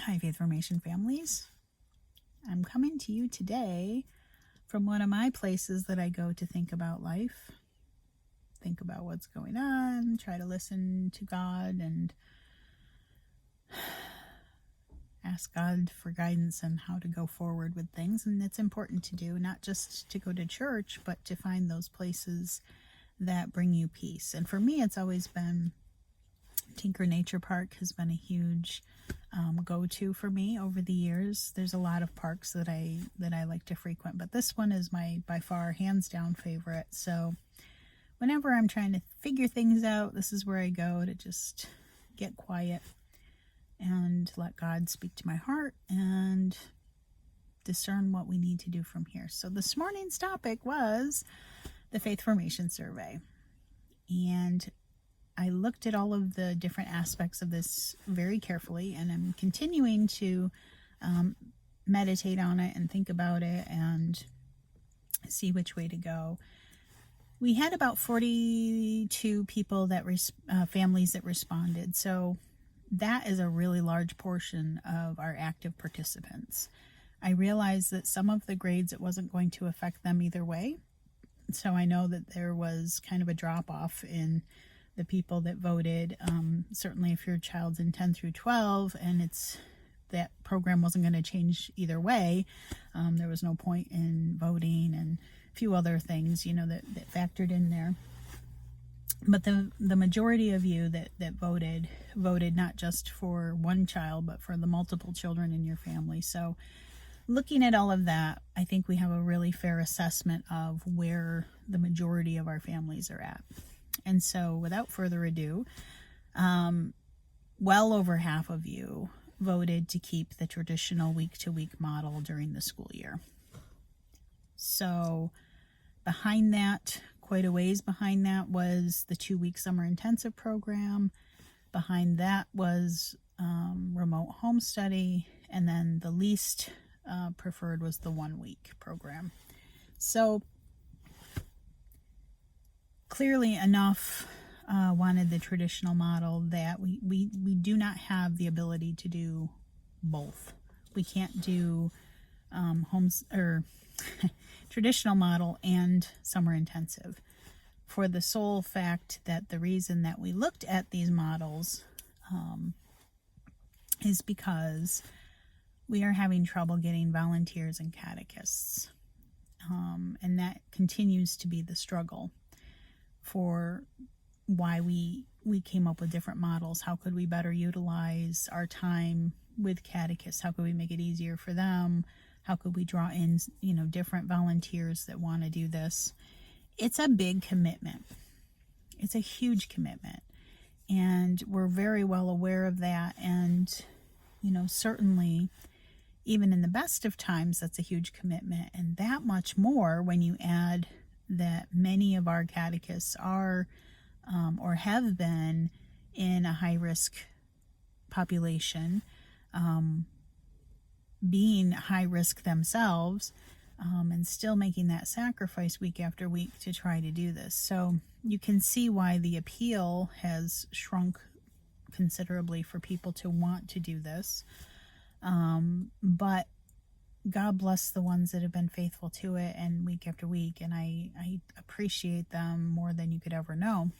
Hi, Faith Formation families. I'm coming to you today from one of my places that I go to think about life, think about what's going on, try to listen to God, and ask God for guidance on how to go forward with things. And it's important to do, not just to go to church, but to find those places that bring you peace. And for me, it's always been Tinker Nature Park has been a huge go-to for me over the years. There's a lot of parks that I like to frequent, but this one is my by far hands down favorite. So whenever I'm trying to figure things out, this is where I go to just get quiet and let God speak to my heart and discern what we need to do from here. So this morning's topic was the Faith Formation Survey, and I looked at all of the different aspects of this very carefully, and I'm continuing to meditate on it and think about it and see which way to go. We had about 42 people families that responded, so that is a really large portion of our active participants. I realized that some of the grades, it wasn't going to affect them either way, so I know that there was kind of a drop-off in the people that voted. Certainly if your child's in 10 through 12 and that program wasn't going to change either way, there was no point in voting, and a few other things, that factored in there. But the majority of you that voted not just for one child, but for the multiple children in your family. So looking at all of that, I think we have a really fair assessment of where the majority of our families are at. And so without further ado, well over half of you voted to keep the traditional week-to-week model during the school year. So behind that, quite a ways behind that, was the 2-week summer intensive program. Behind that was remote home study. And then the least preferred was the 1-week program. So clearly enough wanted the traditional model that we do not have the ability to do both. We can't do traditional model and summer intensive, for the sole fact that the reason that we looked at these models is because we are having trouble getting volunteers and catechists, and that continues to be the struggle for why we came up with different models. How could we better utilize our time with catechists? How could we make it easier for them? How could we draw in, different volunteers that want to do this? It's a big commitment. It's a huge commitment. And we're very well aware of that. And, certainly, even in the best of times, that's a huge commitment. And that much more when you add that many of our catechists are or have been in a high-risk population, being high risk themselves, and still making that sacrifice week after week to try to do this. So you can see why the appeal has shrunk considerably for people to want to do this. But God bless the ones that have been faithful to it and week after week, and I appreciate them more than you could ever know.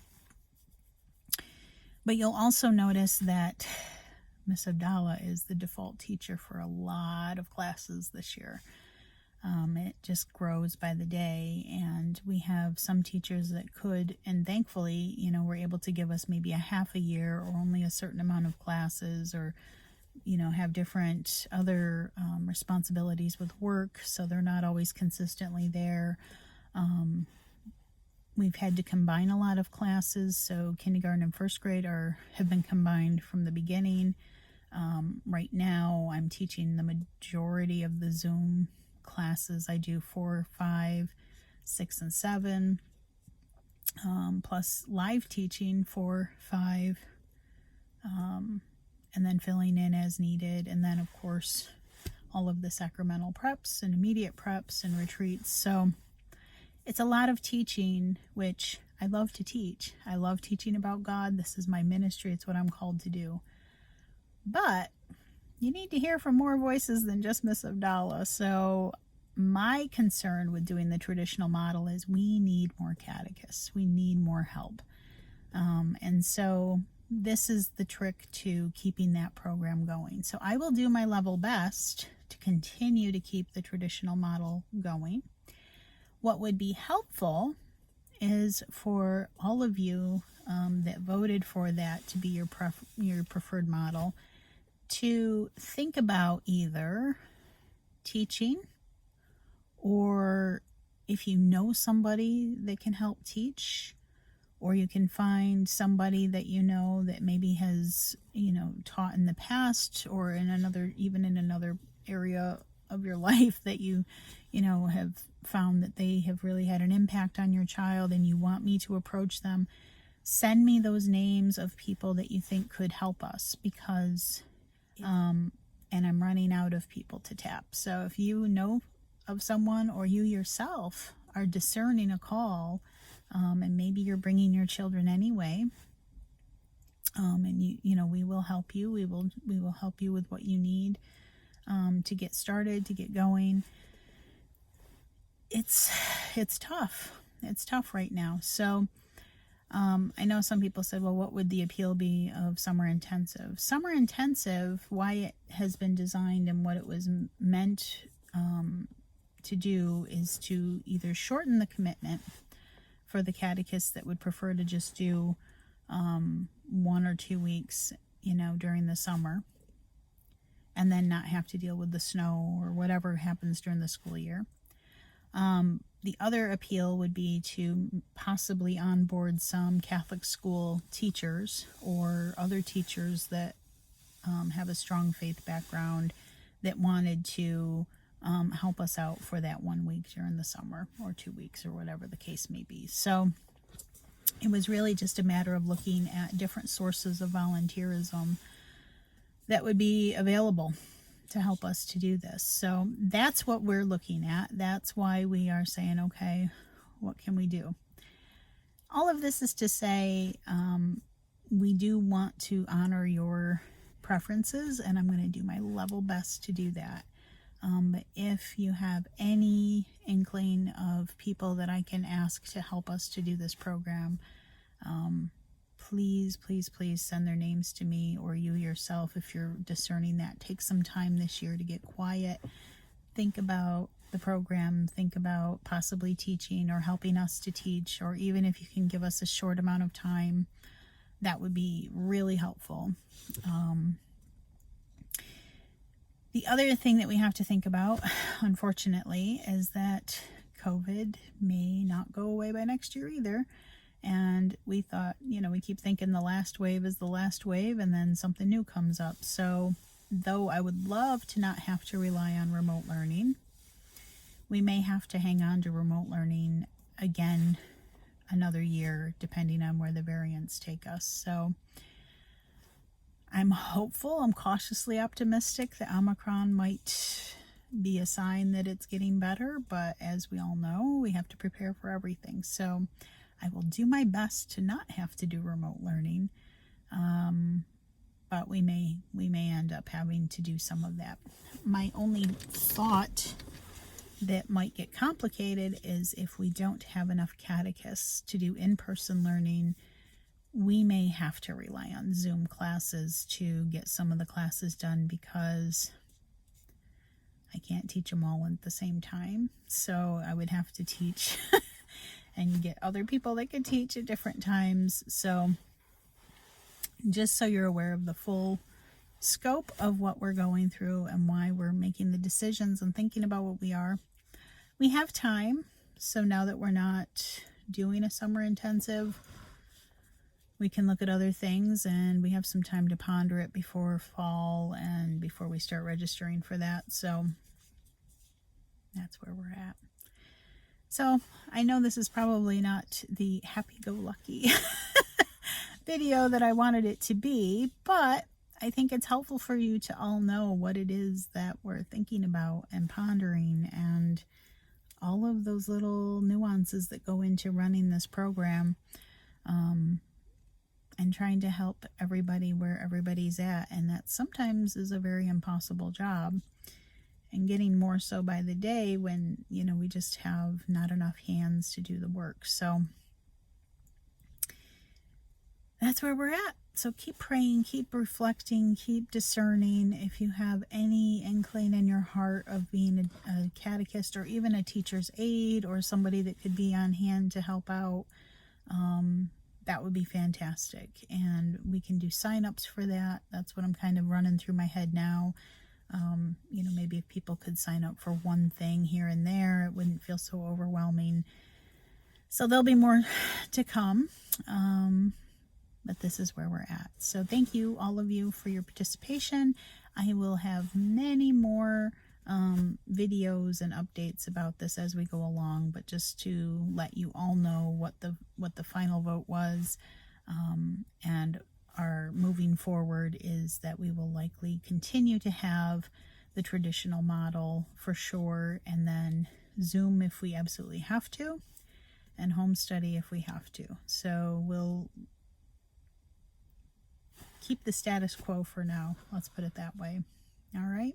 But you'll also notice that Miss Abdallah is the default teacher for a lot of classes this year. It just grows by the day, and we have some teachers that could, and thankfully, were able to give us maybe a half a year or only a certain amount of classes, or have different other responsibilities with work, so they're not always consistently there. We've had to combine a lot of classes, so kindergarten and first grade have been combined from the beginning. Right now, I'm teaching the majority of the Zoom classes. I do 4, 5, 6, and 7, plus live teaching 4, 5, and then filling in as needed. And then, of course, all of the sacramental preps and immediate preps and retreats. So it's a lot of teaching, which I love to teach. I love teaching about God. This is my ministry. It's what I'm called to do. But, you need to hear from more voices than just Miss Abdallah. So my concern with doing the traditional model is we need more catechists. We need more help. And so this is the trick to keeping that program going. So I will do my level best to continue to keep the traditional model going. What would be helpful is for all of you that voted for that to be your preferred model to think about either teaching, or if you know somebody that can help teach, or you can find somebody that you know that maybe has, taught in the past, or in another area of your life that you have found that they have really had an impact on your child and you want me to approach them. Send me those names of people that you think could help us, because and I'm running out of people to tap. So if you know of someone, or you yourself are discerning a call, and maybe you're bringing your children anyway, and we will help you. We will help you with what you need to get started, to get going. It's tough. It's tough right now. So I know some people said, well, what would the appeal be of summer intensive? Summer intensive, why it has been designed and what it was meant to do, is to either shorten the commitment for the catechists that would prefer to just do 1 or 2 weeks, during the summer, and then not have to deal with the snow or whatever happens during the school year. The other appeal would be to possibly onboard some Catholic school teachers or other teachers that have a strong faith background that wanted to help us out for that 1 week during the summer, or 2 weeks, or whatever the case may be. So it was really just a matter of looking at different sources of volunteerism that would be available to help us to do this. So that's what we're looking at. That's why we are saying, okay, what can we do? All of this is to say, we do want to honor your preferences, and I'm going to do my level best to do that. But if you have any inkling of people that I can ask to help us to do this program, please, please, please send their names to me, or you yourself, if you're discerning that. Take some time this year to get quiet. Think about the program. Think about possibly teaching or helping us to teach, or even if you can give us a short amount of time, that would be really helpful. The other thing that we have to think about, unfortunately, is that COVID may not go away by next year either. And we thought, we keep thinking the last wave is the last wave, and then something new comes up. So though I would love to not have to rely on remote learning, we may have to hang on to remote learning again another year, depending on where the variants take us. So I'm hopeful, I'm cautiously optimistic that Omicron might be a sign that it's getting better, but as we all know, we have to prepare for everything. So I will do my best to not have to do remote learning, but we may end up having to do some of that. My only thought that might get complicated is if we don't have enough catechists to do in-person learning, we may have to rely on Zoom classes to get some of the classes done, because I can't teach them all at the same time. So I would have to teach and get other people that could teach at different times. So just so you're aware of the full scope of what we're going through and why we're making the decisions and thinking about what we are. We have time. So now that we're not doing a summer intensive, we can look at other things, and we have some time to ponder it before fall and before we start registering for that. So that's where we're at. So I know this is probably not the happy-go-lucky video that I wanted it to be, but I think it's helpful for you to all know what it is that we're thinking about and pondering, and all of those little nuances that go into running this program. and trying to help everybody where everybody's at. And that sometimes is a very impossible job, and getting more so by the day when, we just have not enough hands to do the work. So that's where we're at. So keep praying, keep reflecting, keep discerning. If you have any inkling in your heart of being a catechist or even a teacher's aide or somebody that could be on hand to help out, that would be fantastic. And we can do sign-ups for that. That's what I'm kind of running through my head now. Maybe if people could sign up for one thing here and there, it wouldn't feel so overwhelming. So there'll be more to come. But this is where we're at. So thank you, all of you, for your participation. I will have many more videos and updates about this as we go along, but just to let you all know what the final vote was, and our moving forward is that we will likely continue to have the traditional model for sure, and then Zoom if we absolutely have to, and home study if we have to. So we'll keep the status quo for now. Let's put it that way. All right.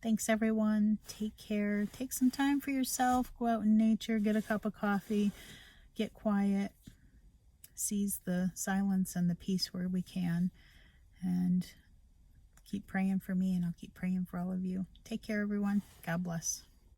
Thanks, everyone. Take care. Take some time for yourself. Go out in nature. Get a cup of coffee. Get quiet. Seize the silence and the peace where we can. And keep praying for me, and I'll keep praying for all of you. Take care, everyone. God bless.